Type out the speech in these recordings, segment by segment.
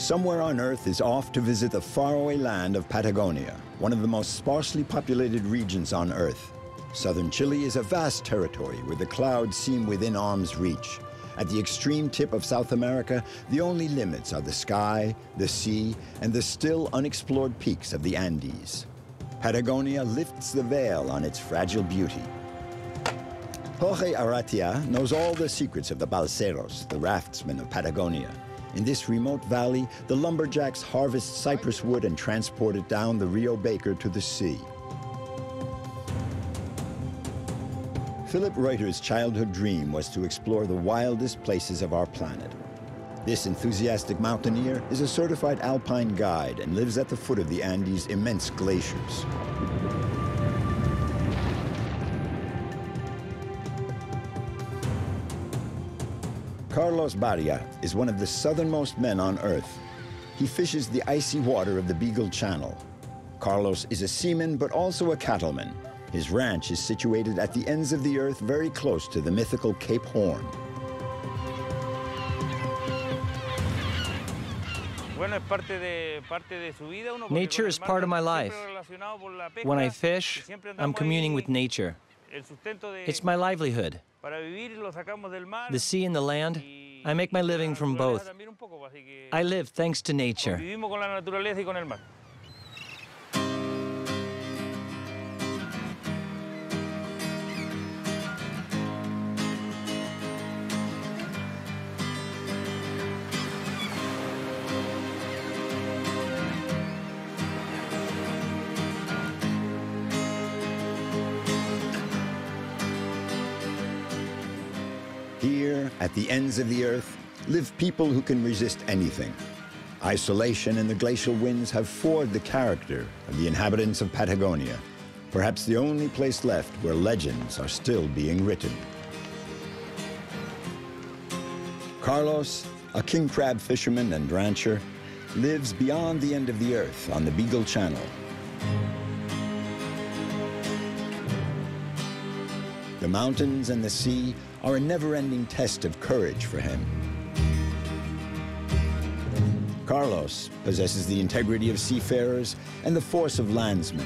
Somewhere on Earth is off to visit the faraway land of Patagonia, one of the most sparsely populated regions on Earth. Southern Chile is a vast territory where the clouds seem within arm's reach. At the extreme tip of South America, the only limits are the sky, the sea, and the still unexplored peaks of the Andes. Patagonia lifts the veil on its fragile beauty. Jorge Arratia knows all the secrets of the balseros, the raftsmen of Patagonia. In this remote valley, the lumberjacks harvest cypress wood and transport it down the Rio Baker to the sea. Philippe Reuter's childhood dream was to explore the wildest places of our planet. This enthusiastic mountaineer is a certified alpine guide and lives at the foot of the Andes' immense glaciers. Carlos Barria is one of the southernmost men on Earth. He fishes the icy water of the Beagle Channel. Carlos is a seaman, but also a cattleman. His ranch is situated at the ends of the Earth, very close to the mythical Cape Horn. Nature is part of my life. When I fish, I'm communing with nature. It's my livelihood. The sea and the land, I make my living from both. I live thanks to nature. Here, at the ends of the Earth, live people who can resist anything. Isolation and the glacial winds have forged the character of the inhabitants of Patagonia, perhaps the only place left where legends are still being written. Carlos, a king crab fisherman and rancher, lives beyond the end of the Earth on the Beagle Channel. The mountains and the sea are a never-ending test of courage for him. Carlos possesses the integrity of seafarers and the force of landsmen.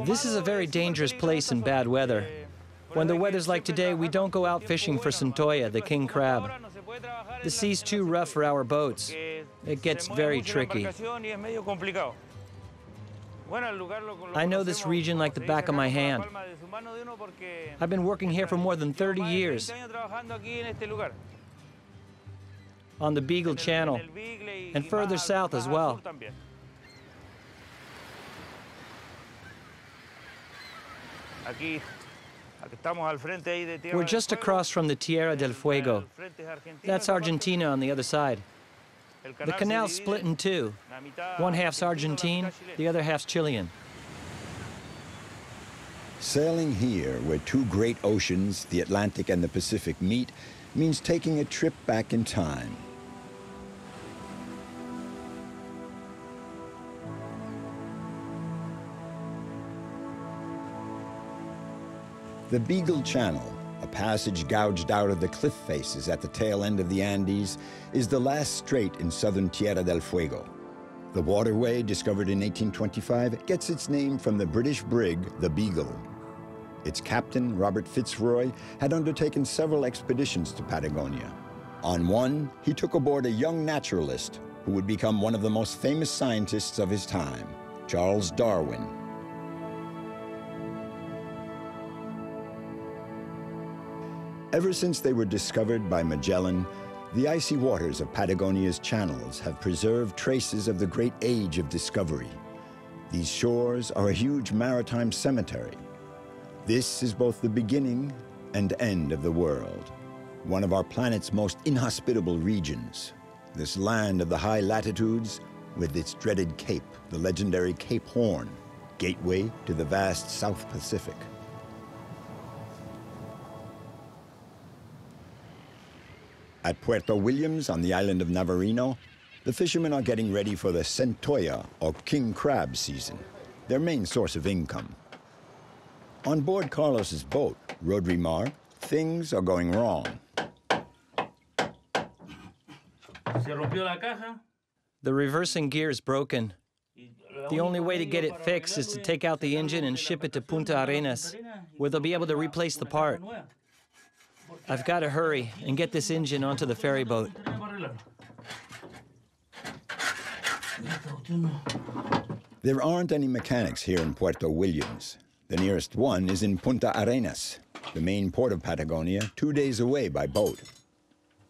This is a very dangerous place in bad weather. When the weather's like today, we don't go out fishing for centolla, the king crab. The sea's too rough for our boats. It gets very tricky. I know this region like the back of my hand. I've been working here for more than 30 years. On the Beagle Channel, and further south as well. We're just across from the Tierra del Fuego. That's Argentina on the other side. The canal's split in two. One half's Argentine, the other half's Chilean. Sailing here, where two great oceans, the Atlantic and the Pacific, meet, means taking a trip back in time. The Beagle Channel, a passage gouged out of the cliff faces at the tail end of the Andes, is the last strait in southern Tierra del Fuego. The waterway, discovered in 1825, gets its name from the British brig, the Beagle. Its captain, Robert Fitzroy, had undertaken several expeditions to Patagonia. On one, he took aboard a young naturalist who would become one of the most famous scientists of his time, Charles Darwin. Ever since they were discovered by Magellan, the icy waters of Patagonia's channels have preserved traces of the great age of discovery. These shores are a huge maritime cemetery. This is both the beginning and end of the world, one of our planet's most inhospitable regions. This land of the high latitudes, with its dreaded cape, the legendary Cape Horn, gateway to the vast South Pacific. At Puerto Williams on the island of Navarino, the fishermen are getting ready for the centolla, or king crab season, their main source of income. On board Carlos's boat, Rodrimar, things are going wrong. The reversing gear is broken. The only way to get it fixed is to take out the engine and ship it to Punta Arenas, where they'll be able to replace the part. I've got to hurry and get this engine onto the ferry boat. There aren't any mechanics here in Puerto Williams. The nearest one is in Punta Arenas, the main port of Patagonia, 2 days away by boat.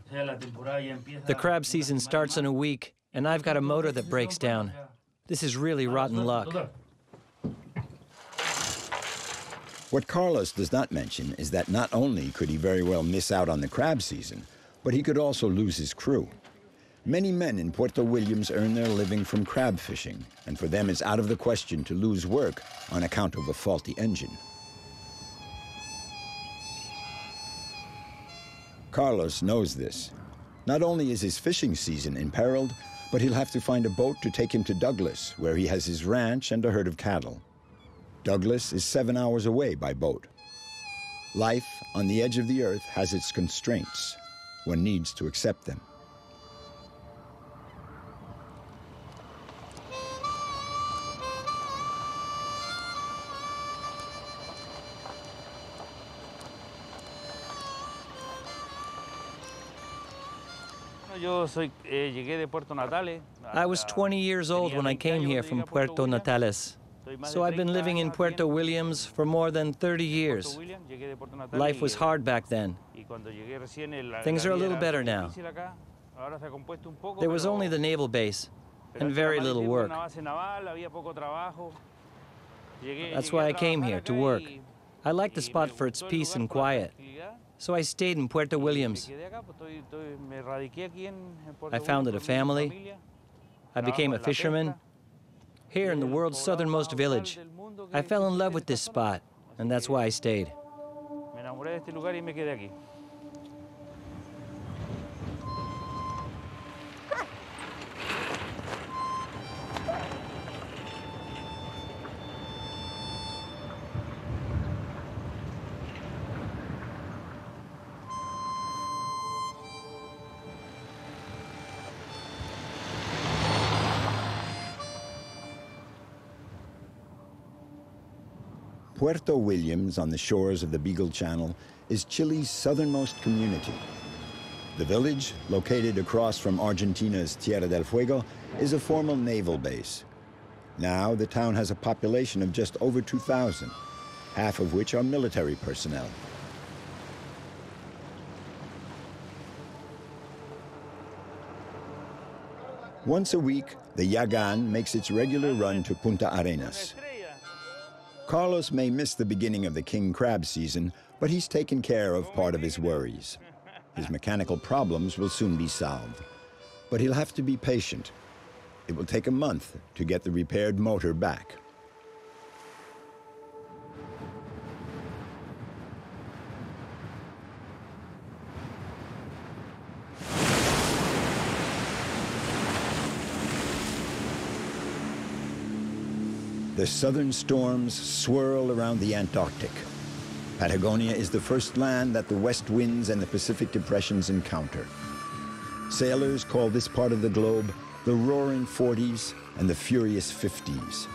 The crab season starts in a week, and I've got a motor that breaks down. This is really rotten luck. What Carlos does not mention is that not only could he very well miss out on the crab season, but he could also lose his crew. Many men in Puerto Williams earn their living from crab fishing, and for them it's out of the question to lose work on account of a faulty engine. Carlos knows this. Not only is his fishing season imperiled, but he'll have to find a boat to take him to Douglas, where he has his ranch and a herd of cattle. Douglas is 7 hours away by boat. Life on the edge of the earth has its constraints. One needs to accept them. I was 20 years old when I came here from Puerto Natales. So I've been living in Puerto Williams for more than 30 years. Life was hard back then. Things are a little better now. There was only the naval base and very little work. That's why I came here, to work. I like the spot for its peace and quiet. So I stayed in Puerto Williams. I founded a family. I became a fisherman. Here in the world's southernmost village, I fell in love with this spot, and that's why I stayed. Puerto Williams, on the shores of the Beagle Channel, is Chile's southernmost community. The village, located across from Argentina's Tierra del Fuego, is a former naval base. Now, the town has a population of just over 2,000, half of which are military personnel. Once a week, the Yagan makes its regular run to Punta Arenas. Carlos may miss the beginning of the king crab season, but he's taken care of part of his worries. His mechanical problems will soon be solved, but he'll have to be patient. It will take a month to get the repaired motor back. The southern storms swirl around the Antarctic. Patagonia is the first land that the west winds and the Pacific depressions encounter. Sailors call this part of the globe the roaring 40s and the furious 50s.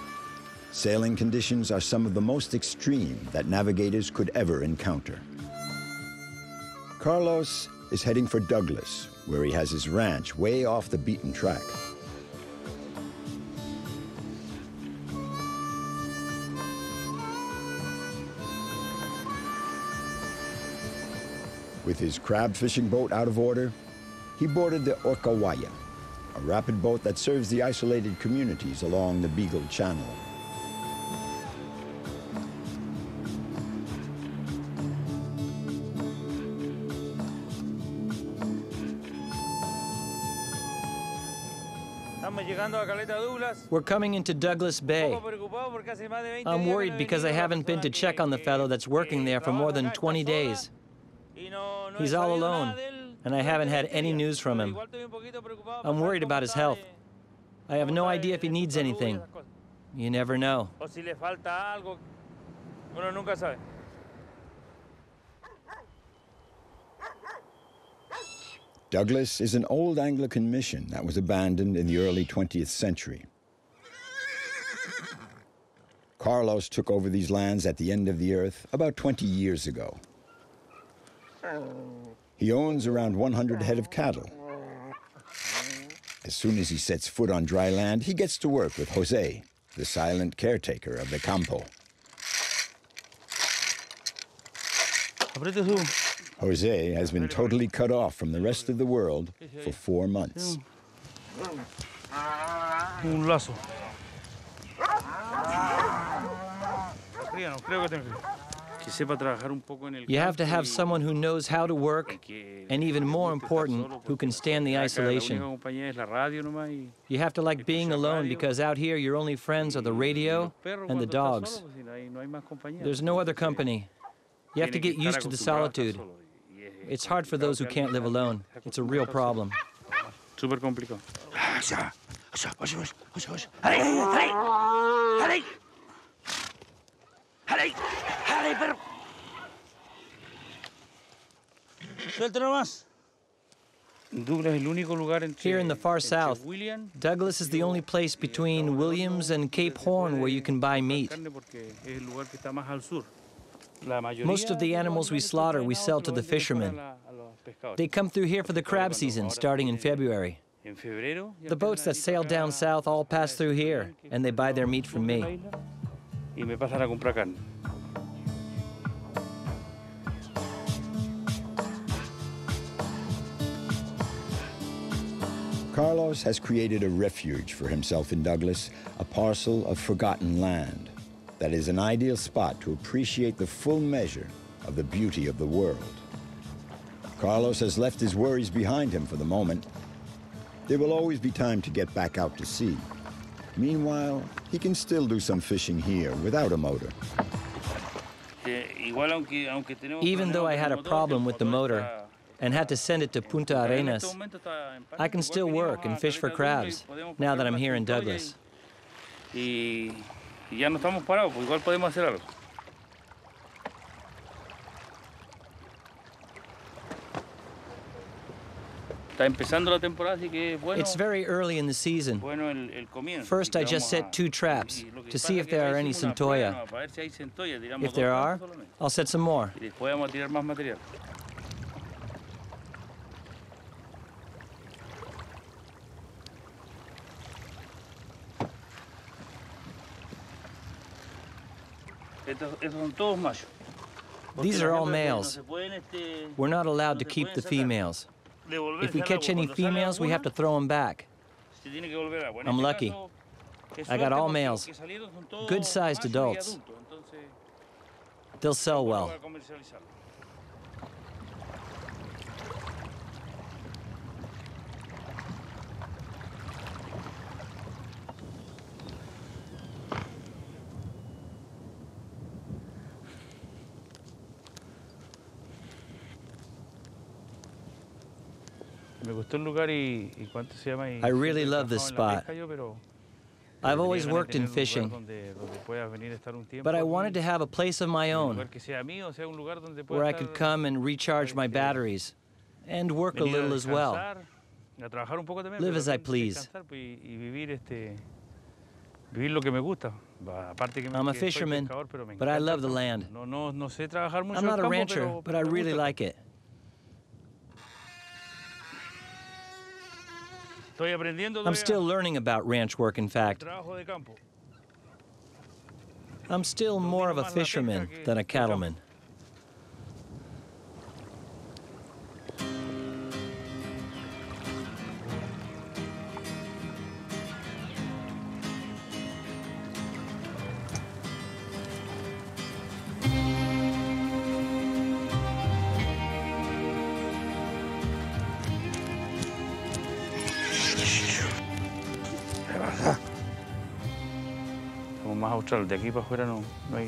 Sailing conditions are some of the most extreme that navigators could ever encounter. Carlos is heading for Douglas, where he has his ranch way off the beaten track. With his crab fishing boat out of order, he boarded the Orcawaya, a rapid boat that serves the isolated communities along the Beagle Channel. We're coming into Douglas Bay. I'm worried because I haven't been to check on the fellow that's working there for more than 20 days. He's all alone, and I haven't had any news from him. I'm worried about his health. I have no idea if he needs anything. You never know. Uno nunca sabe. Douglas is an old Anglican mission that was abandoned in the early 20th century. Carlos took over these lands at the end of the earth about 20 years ago. He owns around 100 head of cattle. As soon as he sets foot on dry land, he gets to work with Jose, the silent caretaker of the campo. Jose has been totally cut off from the rest of the world for 4 months. Un lazo. You have to have someone who knows how to work, and even more important, who can stand the isolation. You have to like being alone because out here your only friends are the radio and the dogs. There's no other company. You have to get used to the solitude. It's hard for those who can't live alone. It's a real problem. Súper complicado. Suéltalo más. Here in the far south, Douglas is the only place between Williams and Cape Horn where you can buy meat. Most of the animals we slaughter, we sell to the fishermen. They come through here for the crab season, starting in February. The boats that sail down south all pass through here, and they buy their meat from me. Carlos has created a refuge for himself in Douglas, a parcel of forgotten land that is an ideal spot to appreciate the full measure of the beauty of the world. Carlos has left his worries behind him for the moment. There will always be time to get back out to sea. Meanwhile, he can still do some fishing here without a motor. Even though I had a problem with the motor and had to send it to Punta Arenas, I can still work and fish for crabs now that I'm here in Douglas. Ya no estamos parados, pues igual podemos hacer algo. Está empezando la temporada, así que bueno. It's very early in the season. First, I just set 2 traps to see if there are any centolla. If there are, I'll set some more. These are all males. We're not allowed to keep the females. If we catch any females, we have to throw them back. I'm lucky. I got all males, good-sized adults. They'll sell well. I really love this spot. I've always worked in fishing, but I wanted to have a place of my own where I could come and recharge my batteries and work a little as well. Live as I please. I'm a fisherman, but I love the land. I'm not a rancher, but I really like it. I'm still learning about ranch work, in fact. I'm still more of a fisherman than a cattleman.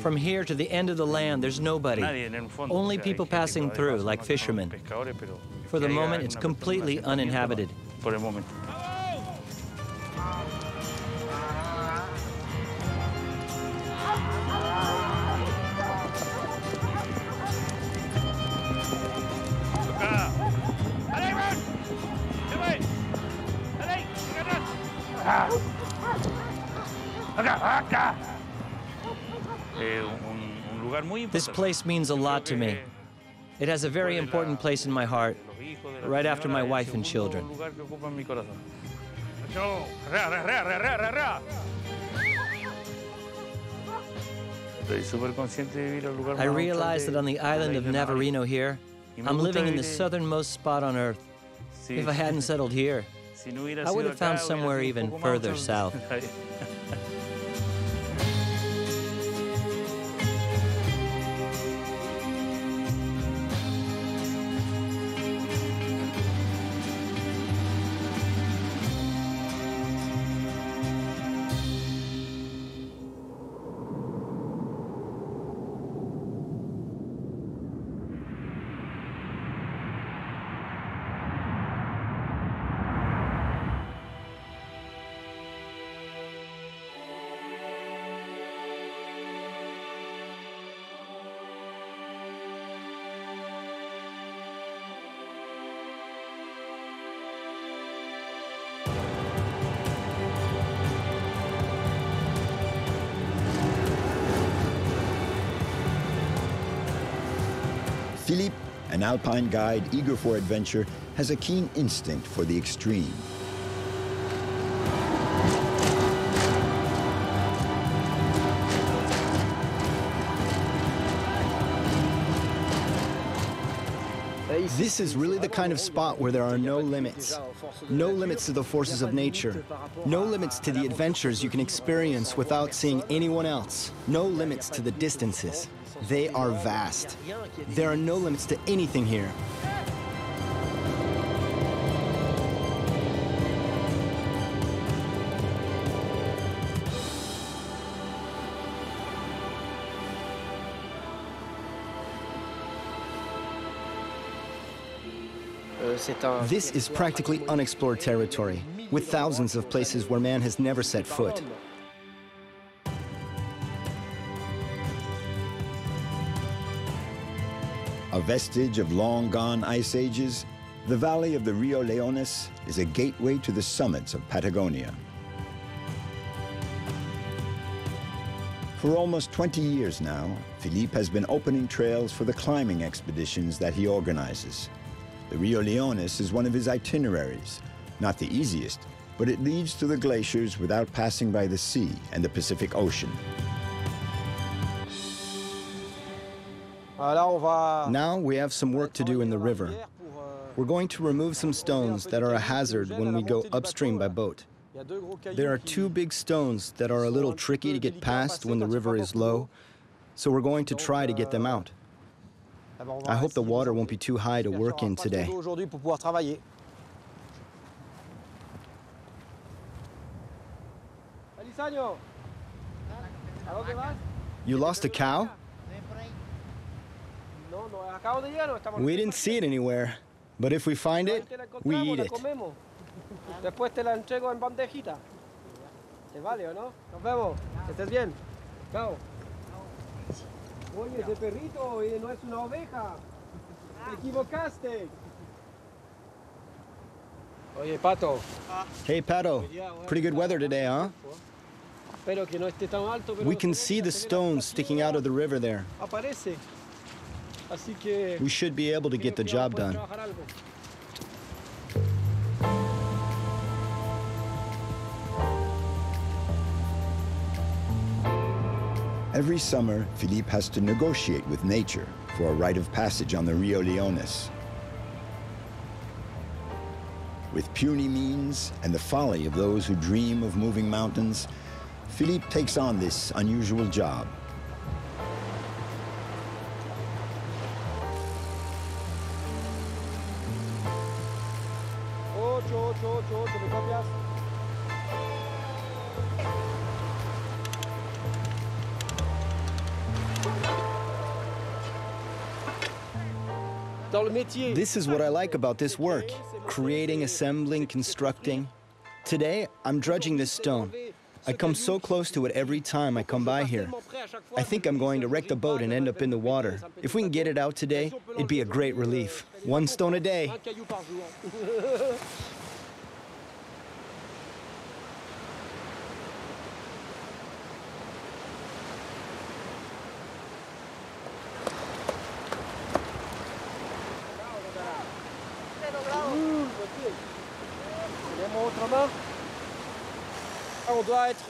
From here to the end of the land, there's nobody. Only people passing through, like fishermen. For the moment, it's completely uninhabited. This place means a lot to me. It has a very important place in my heart, right after my wife and children. I realize that on the island of Navarino here, I'm living in the southernmost spot on Earth. If I hadn't settled here, I would have found somewhere even further south. Philippe, an alpine guide eager for adventure, has a keen instinct for the extreme. This is really the kind of spot where there are no limits. No limits to the forces of nature. No limits to the adventures you can experience without seeing anyone else. No limits to the distances. They are vast. There are no limits to anything here. This is practically unexplored territory, with thousands of places where man has never set foot. A vestige of long-gone ice ages, the valley of the Rio Leones is a gateway to the summits of Patagonia. For almost 20 years now, Philippe has been opening trails for the climbing expeditions that he organizes. The Rio Leones is one of his itineraries, not the easiest, but it leads to the glaciers without passing by the sea and the Pacific Ocean. Now we have some work to do in the river. We're going to remove some stones that are a hazard when we go upstream by boat. There are two big stones that are a little tricky to get past when the river is low, so we're going to try to get them out. I hope the water won't be too high to work in today. You lost a cow? We didn't see it anywhere, but if we find it, we eat it. Después te la entrego en bandejita. ¿Te vale o no? Nos vemos. Que estés bien. Chao. Oye, ese perrito no es una oveja. Te equivocaste. Oye, Pato. Hey, Pato. Pretty good weather today, huh? Espero que no esté tan alto, pero We can see the stones sticking out of the river there. Aparece. Así que We should be able to get the job done. Every summer, Philippe has to negotiate with nature for a rite of passage on the Rio Leones. With puny means and the folly of those who dream of moving mountains, Philippe takes on this unusual job. ¿me copias? This is what I like about this work, creating, assembling, constructing. Today, I'm drudging this stone. I come so close to it every time I come by here. I think I'm going to wreck the boat and end up in the water. If we can get it out today, it'd be a great relief. One stone a day.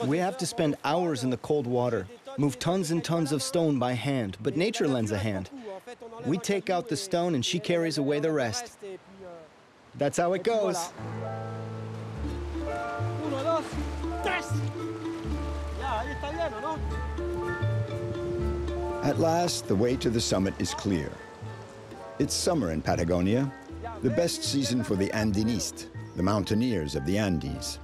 We have to spend hours in the cold water, move tons and tons of stone by hand, but nature lends a hand. We take out the stone and she carries away the rest. That's how it goes. At last, the way to the summit is clear. It's summer in Patagonia, the best season for the Andinist, the mountaineers of the Andes.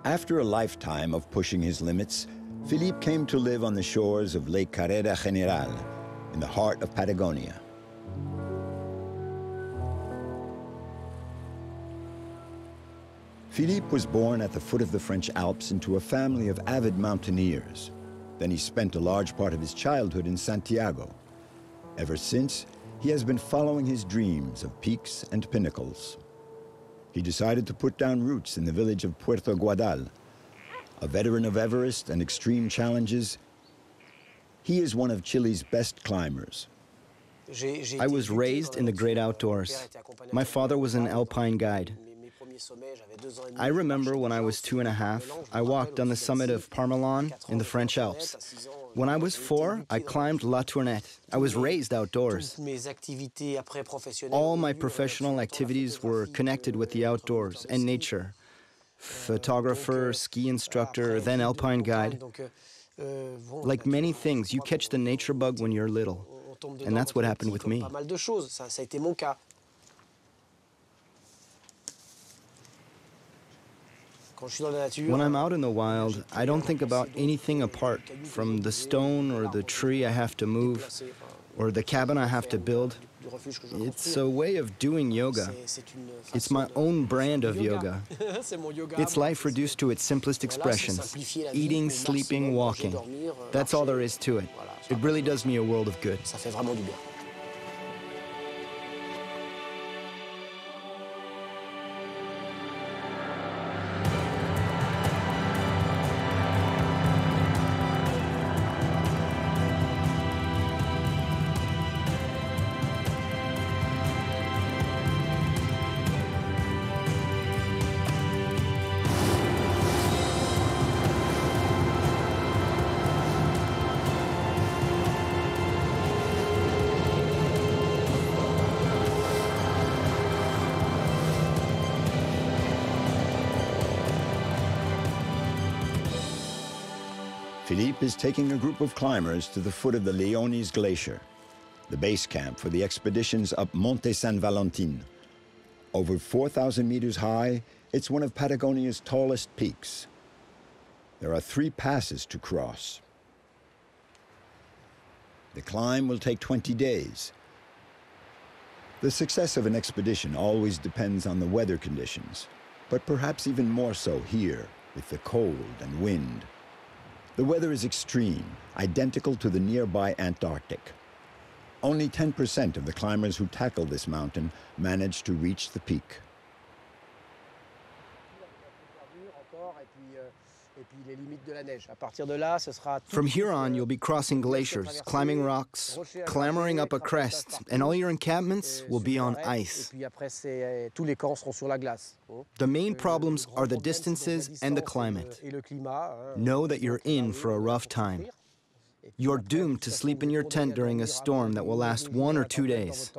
After a lifetime of pushing his limits, Philippe came to live on the shores of Lake Carrera General, in the heart of Patagonia. Philippe was born at the foot of the French Alps into a family of avid mountaineers. Then he spent a large part of his childhood in Santiago. Ever since, he has been following his dreams of peaks and pinnacles. He decided to put down roots in the village of Puerto Guadal. A veteran of Everest and extreme challenges, he is one of Chile's best climbers. I was raised in the great outdoors. My father was an alpine guide. I remember when I was 2.5, I walked on the summit of Parmelan in the French Alps. When I was 4, I climbed La Tournette. I was raised outdoors. All my professional activities were connected with the outdoors and nature. Photographer, ski instructor, then alpine guide. Like many things, you catch the nature bug when you're little. And that's what happened with me. When I'm out in the wild, I don't think about anything apart from the stone or the tree I have to move or the cabin I have to build. It's a way of doing yoga. It's my own brand of yoga. It's life reduced to its simplest expressions: eating, sleeping, walking. That's all there is to it. It really does me a world of good. Philippe is taking a group of climbers to the foot of the Leones Glacier, the base camp for the expeditions up Monte San Valentin. Over 4,000 meters high, it's one of Patagonia's tallest peaks. There are 3 passes to cross. The climb will take 20 days. The success of an expedition always depends on the weather conditions, but perhaps even more so here, with the cold and wind. The weather is extreme, identical to the nearby Antarctic. Only 10% of the climbers who tackle this mountain manage to reach the peak. From here on, you'll be crossing glaciers, climbing rocks, clambering up a crest, and all your encampments will be on ice. The main problems are the distances and the climate. Know that you're in for a rough time. You're doomed to sleep in your tent during a storm that will last 1 or 2 days.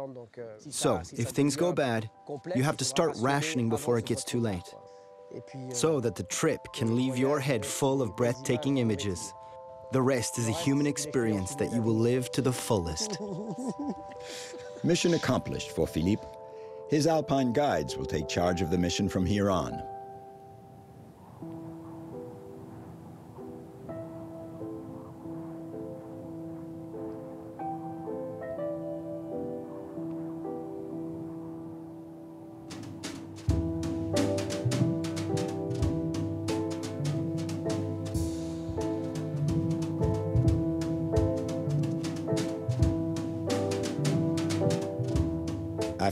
So, if things go bad, you have to start rationing before it gets too late, so that the trip can leave your head full of breathtaking images. The rest is a human experience that you will live to the fullest. Mission accomplished for Philippe. His alpine guides will take charge of the mission from here on.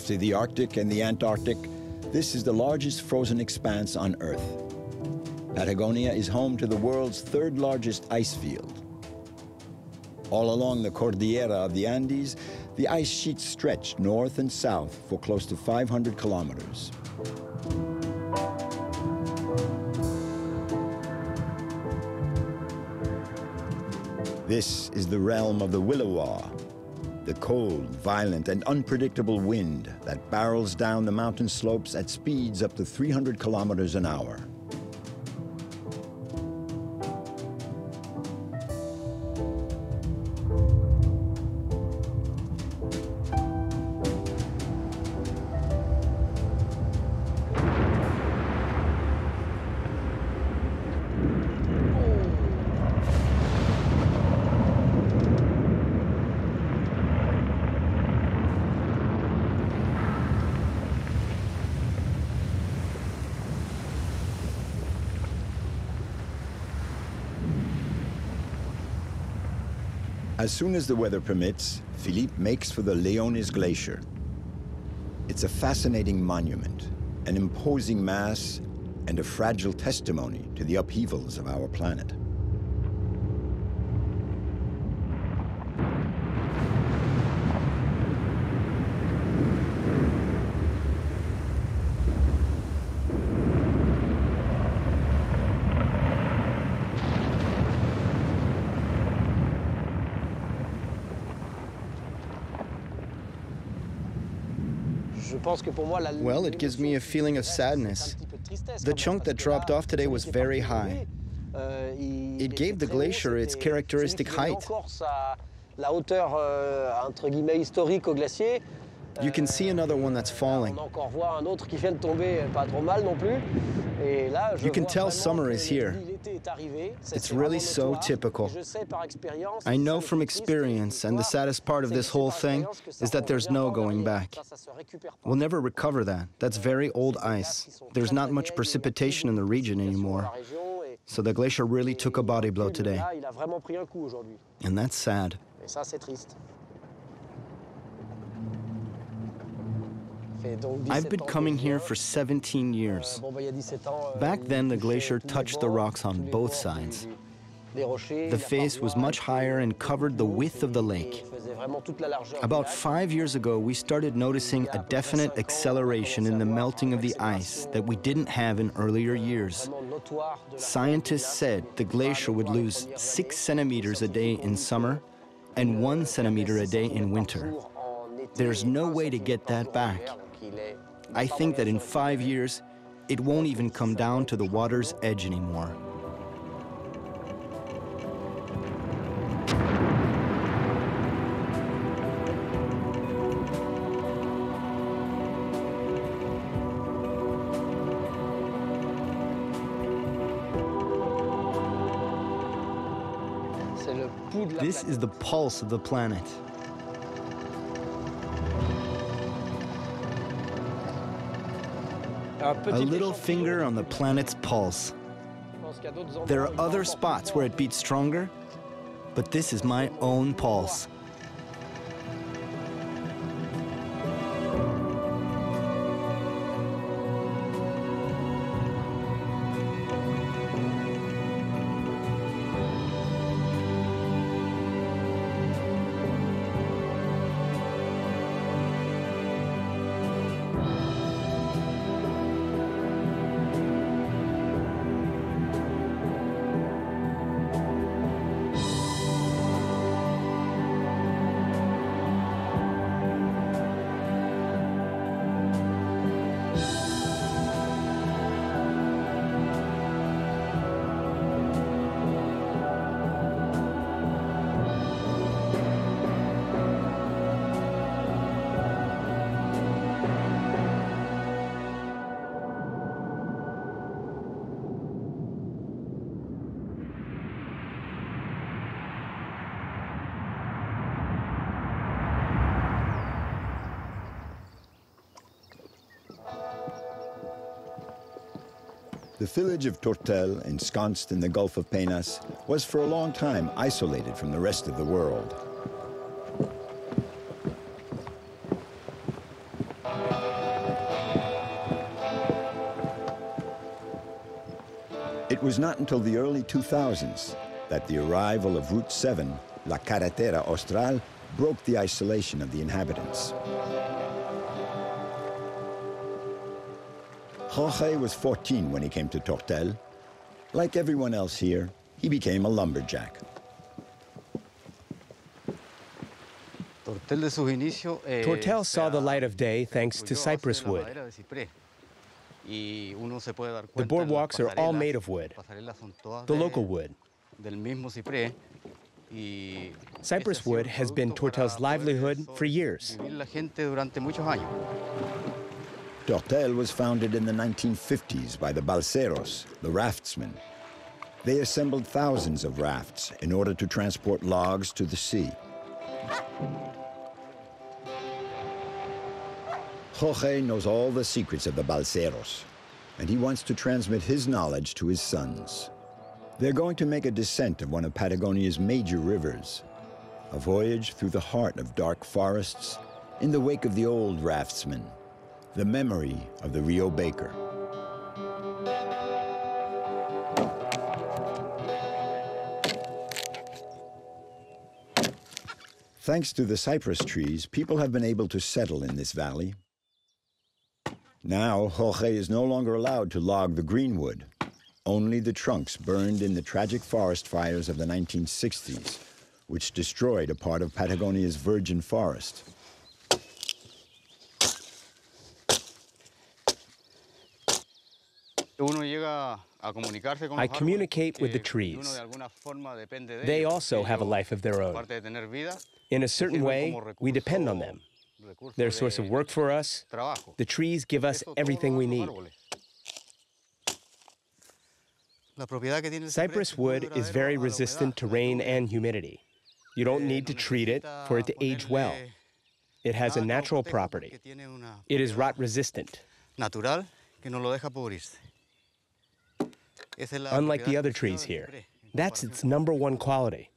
Next to the Arctic and the Antarctic, this is the largest frozen expanse on Earth. Patagonia is home to the world's third largest ice field. All along the Cordillera of the Andes, the ice sheets stretch north and south for close to 500 kilometers. This is the realm of the Willowa, the cold, violent, and unpredictable wind that barrels down the mountain slopes at speeds up to 300 kilometers an hour. As soon as the weather permits, Philippe makes for the Leones Glacier. It's a fascinating monument, an imposing mass, and a fragile testimony to the upheavals of our planet. Well, it gives me a feeling of sadness. The chunk that dropped off today was very high. It gave the glacier its characteristic height. You can see another one that's falling. You can tell summer is here. It's really so typical. I know from experience, and the saddest part of this whole thing is that there's no going back. We'll never recover that. That's very old ice. There's not much precipitation in the region anymore. So the glacier really took a body blow today. And that's sad. I've been coming here for 17 years. Back then, the glacier touched the rocks on both sides. The face was much higher and covered the width of the lake. About 5 years ago, we started noticing a definite acceleration in the melting of the ice that we didn't have in earlier years. Scientists said the glacier would lose 6 centimeters a day in summer and 1 centimeter a day in winter. There's no way to get that back. I think that in 5 years, it won't even come down to the water's edge anymore. This is the pulse of the planet. A little finger on the planet's pulse. There are other spots where it beats stronger, but this is my own pulse. The village of Tortel, ensconced in the Gulf of Penas, was for a long time isolated from the rest of the world. It was not until the early 2000s that the arrival of Route 7, La Carretera Austral, broke the isolation of the inhabitants. Jorge was 14 when he came to Tortel. Like everyone else here, he became a lumberjack. Tortel saw the light of day thanks to cypress wood. The boardwalks are all made of wood, the local wood. Cypress wood has been Tortel's livelihood for years. Tortel was founded in the 1950s by the balseros, the raftsmen. They assembled thousands of rafts in order to transport logs to the sea. Jorge knows all the secrets of the balseros, and he wants to transmit his knowledge to his sons. They're going to make a descent of one of Patagonia's major rivers, a voyage through the heart of dark forests in the wake of the old raftsmen, the memory of the Rio Baker. Thanks to the cypress trees, people have been able to settle in this valley. Now, Jorge is no longer allowed to log the greenwood, only the trunks burned in the tragic forest fires of the 1960s, which destroyed a part of Patagonia's virgin forest. I communicate with the trees. They also have a life of their own. In a certain way, we depend on them. They're a source of work for us. The trees give us everything we need. Cypress wood is very resistant to rain and humidity. You don't need to treat it for it to age well. It has a natural property. It is rot resistant. Unlike the other trees here. That's its #1 quality.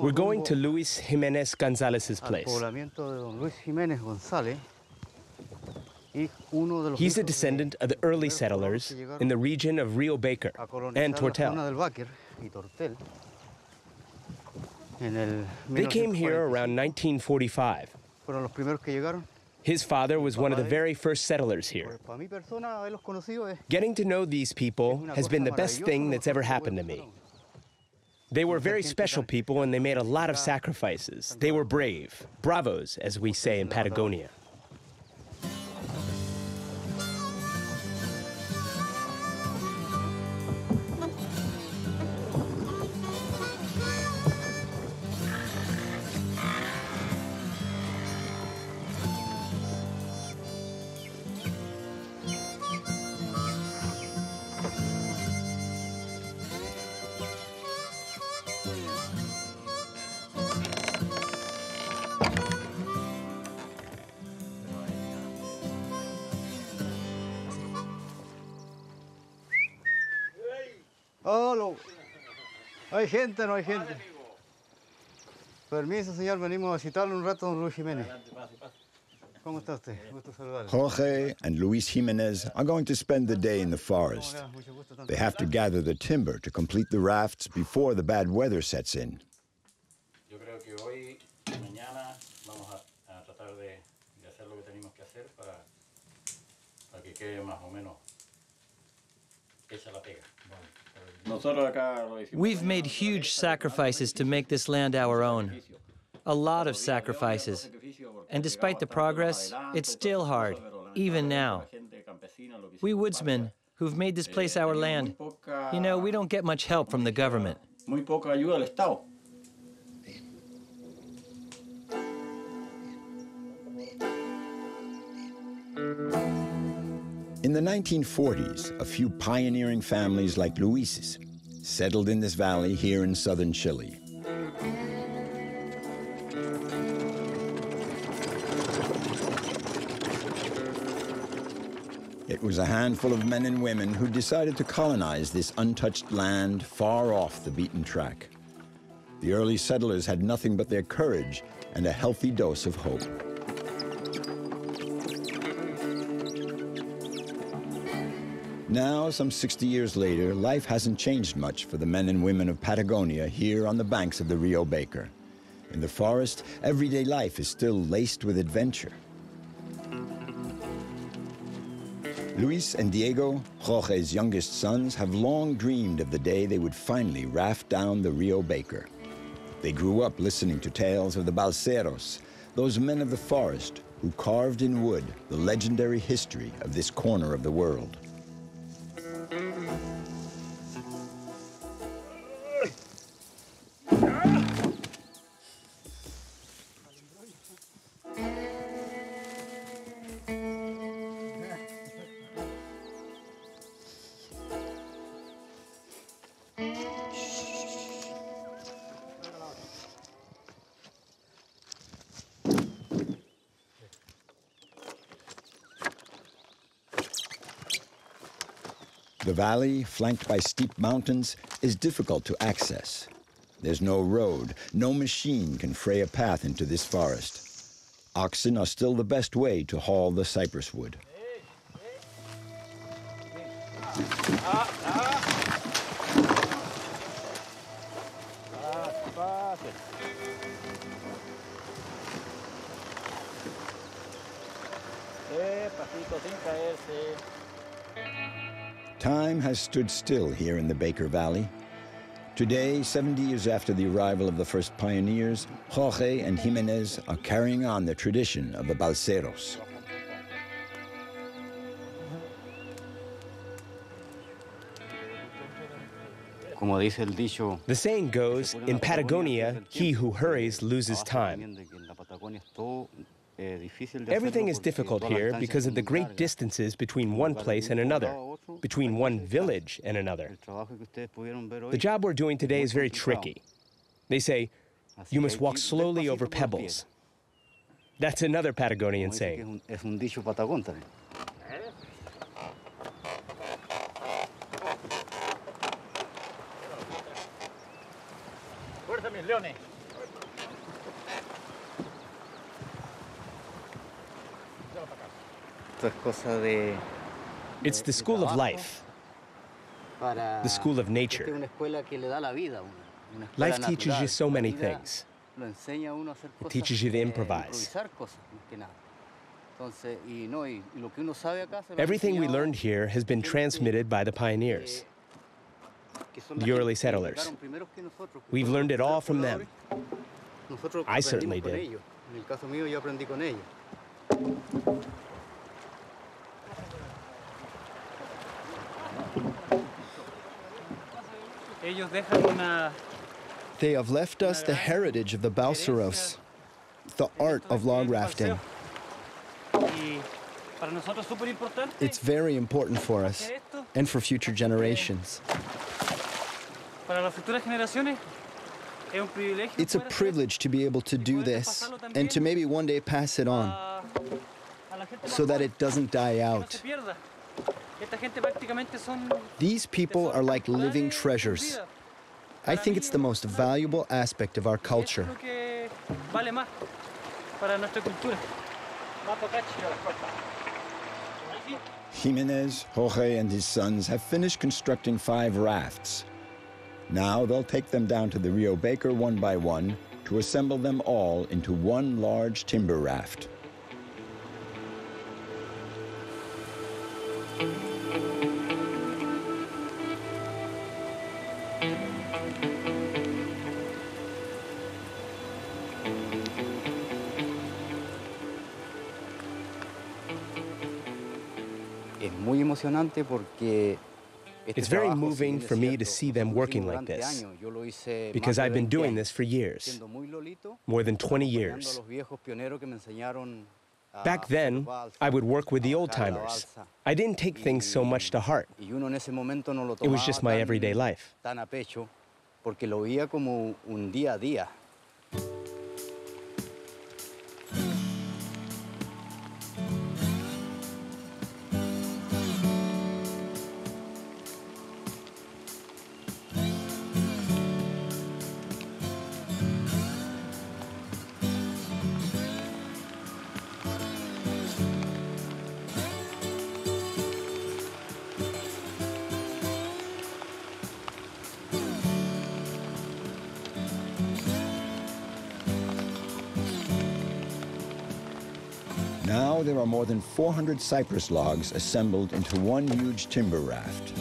We're going to Luis Jimenez Gonzalez's place. He's a descendant of the early settlers in the region of Rio Baker and Tortel. They came here around 1945. His father was one of the very first settlers here. Getting to know these people has been the best thing that's ever happened to me. They were very special people, and they made a lot of sacrifices. They were brave. Bravos, as we say in Patagonia. Hola. ¿Hay gente o no hay gente? Permiso, señor, venimos a visitarlo un rato, don Luis Jiménez. ¿Cómo está usted? Gusto saludarle. Jorge and Luis Jimenez are going to spend the day in the forest. They have to gather the timber to complete the rafts before the bad weather sets in. Yo creo que hoy, mañana, vamos a tratar de hacer lo que tenemos que hacer para que quede más o menos hecha la pega. We've made huge sacrifices to make this land our own. A lot of sacrifices. And despite the progress, it's still hard, even now. We woodsmen, who've made this place our land. You know, we don't get much help from the government. Muy poca ayuda del Estado. In the 1940s, a few pioneering families like Luis's settled in this valley here in southern Chile. It was a handful of men and women who decided to colonize this untouched land far off the beaten track. The early settlers had nothing but their courage and a healthy dose of hope. Now, some 60 years later, life hasn't changed much for the men and women of Patagonia here on the banks of the Rio Baker. In the forest, everyday life is still laced with adventure. Luis and Diego, Jorge's youngest sons, have long dreamed of the day they would finally raft down the Rio Baker. They grew up listening to tales of the balseros, those men of the forest who carved in wood the legendary history of this corner of the world. The valley, flanked by steep mountains, is difficult to access. There's no road, no machine can fray a path into this forest. Oxen are still the best way to haul the cypress wood. Time has stood still here in the Baker Valley. Today, 70 years after the arrival of the first pioneers, Jorge and Jimenez are carrying on the tradition of the balseros. The saying goes, in Patagonia, he who hurries loses time. Everything is difficult here because of the great distances between one place and another, between one village and another. The job we're doing today is very tricky. They say, you must walk slowly over pebbles. That's another Patagonian saying. It's the school of life, the school of nature. Life teaches you so many things. It teaches you to improvise. Everything we learned here has been transmitted by the pioneers, the early settlers. We've learned it all from them. I certainly did. They have left us the heritage of the balseros, the art of log rafting. It's very important for us and for future generations. It's a privilege to be able to do this and to maybe one day pass it on so that it doesn't die out. These people are like living treasures. I think it's the most valuable aspect of our culture. Jimenez, Jorge, and his sons have finished constructing 5 rafts. Now they'll take them down to the Rio Baker one by one to assemble them all into one large timber raft. It's very moving for me to see them working like this, because I've been doing this for years, more than 20 years. Back then, I would work with the old-timers. I didn't take things so much to heart. It was just my everyday life. Now there are more than 400 cypress logs assembled into one huge timber raft.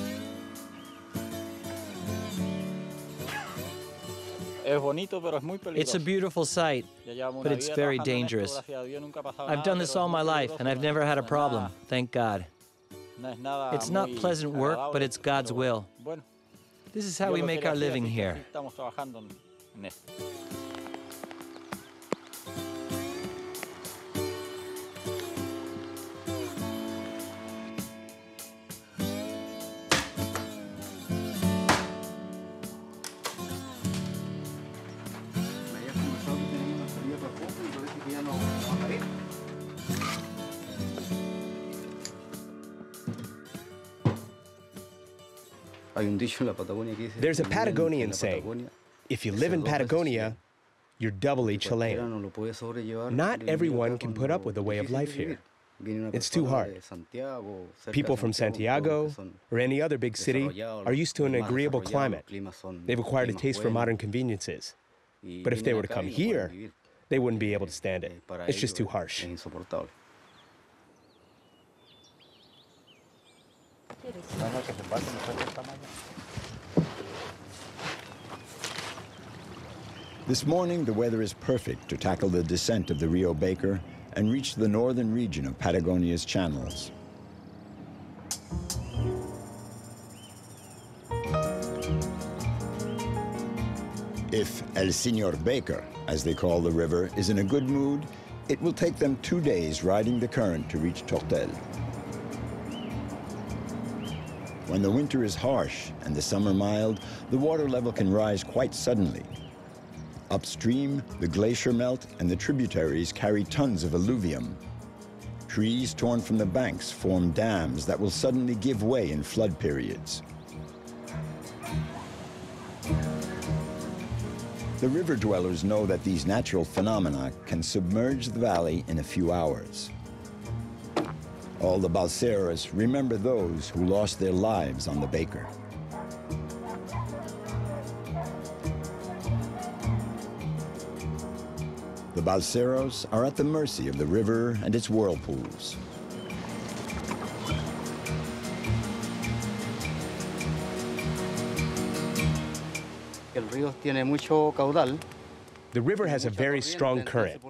It's a beautiful sight, but it's very dangerous. I've done this all my life, and I've never had a problem, thank God. It's not pleasant work, but it's God's will. This is how we make our living here. There's a Patagonian saying, if you live in Patagonia, you're doubly Chilean. Not everyone can put up with the way of life here. It's too hard. People from Santiago or any other big city are used to an agreeable climate. They've acquired a taste for modern conveniences. But if they were to come here, they wouldn't be able to stand it. It's just too harsh. This morning, the weather is perfect to tackle the descent of the Rio Baker and reach the northern region of Patagonia's channels. If El Señor Baker, as they call the river, is in a good mood, it will take them 2 days riding the current to reach Tortel. When the winter is harsh and the summer mild, the water level can rise quite suddenly. Upstream, the glacier melt and the tributaries carry tons of alluvium. Trees torn from the banks form dams that will suddenly give way in flood periods. The river dwellers know that these natural phenomena can submerge the valley in a few hours. All the balseros remember those who lost their lives on the Baker. The balseros are at the mercy of the river and its whirlpools. The river has a very strong current.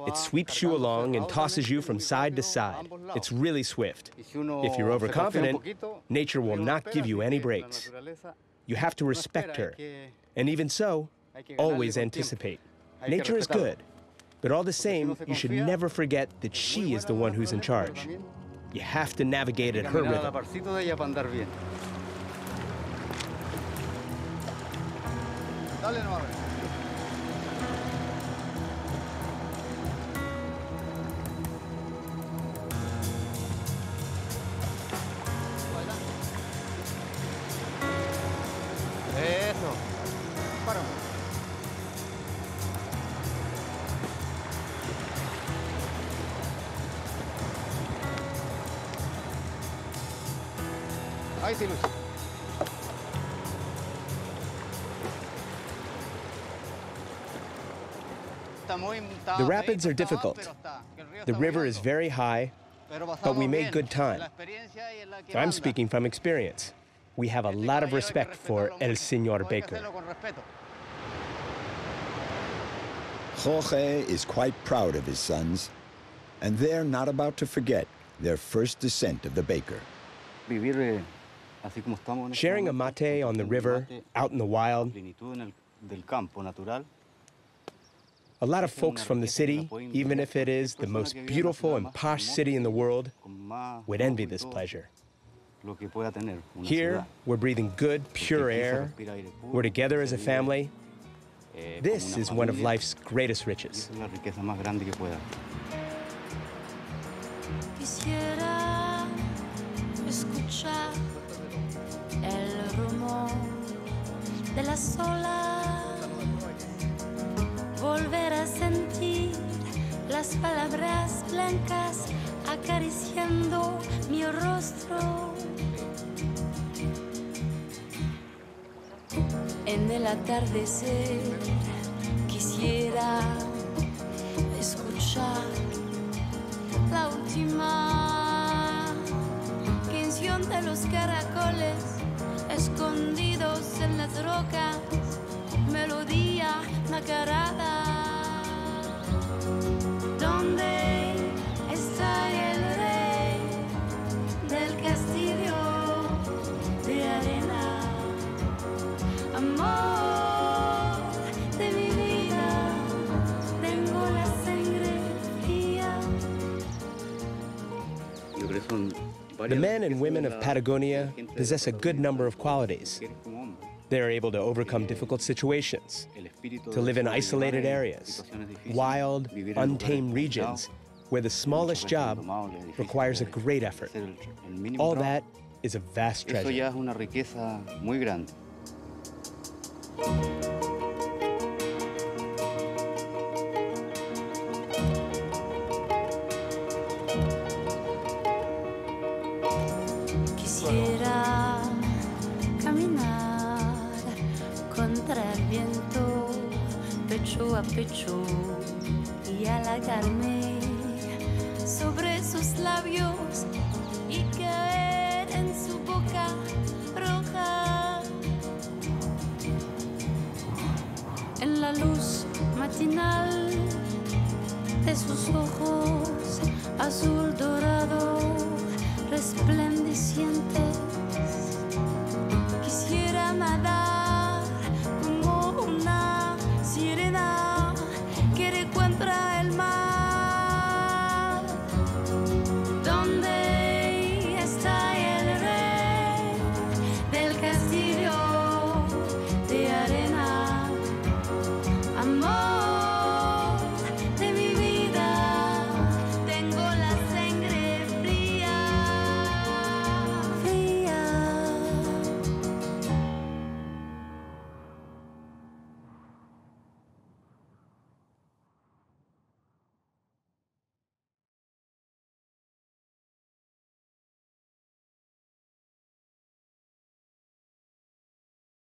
It sweeps you along and tosses you from side to side. It's really swift. If you're overconfident, nature will not give you any breaks. You have to respect her. And even so, always anticipate. Nature is good, but all the same, you should never forget that she is the one who's in charge. You have to navigate at her rhythm. The rapids are difficult. The river is very high, but we made good time. I'm speaking from experience. We have a lot of respect for El Señor Baker. Jorge is quite proud of his sons, and they're not about to forget their first descent of the Baker. Sharing a mate on the river, out in the wild. A lot of folks from the city, even if it is the most beautiful and posh city in the world, would envy this pleasure. Here, we're breathing good, pure air. We're together as a family. This is one of life's greatest riches. Quisiera escuchar el rumor de las olas, volver a sentir las palabras blancas acariciando mi rostro. En el atardecer quisiera escuchar la última canción de los caracoles escondidos en las rocas, melodía nacarada. ¿Dónde está el rey del castillo de arena? Amor de mi vida, tengo la sangre fría. The men and women of Patagonia possess a good number of qualities. They are able to overcome difficult situations, to live in isolated areas, wild, untamed regions where the smallest job requires a great effort. All that is a vast treasure. Quisiera caminar contra el viento, pecho a pecho, y halagarme sobre sus labios y caer en su boca roja. En la luz matinal de sus ojos azul dorado resplandeciente.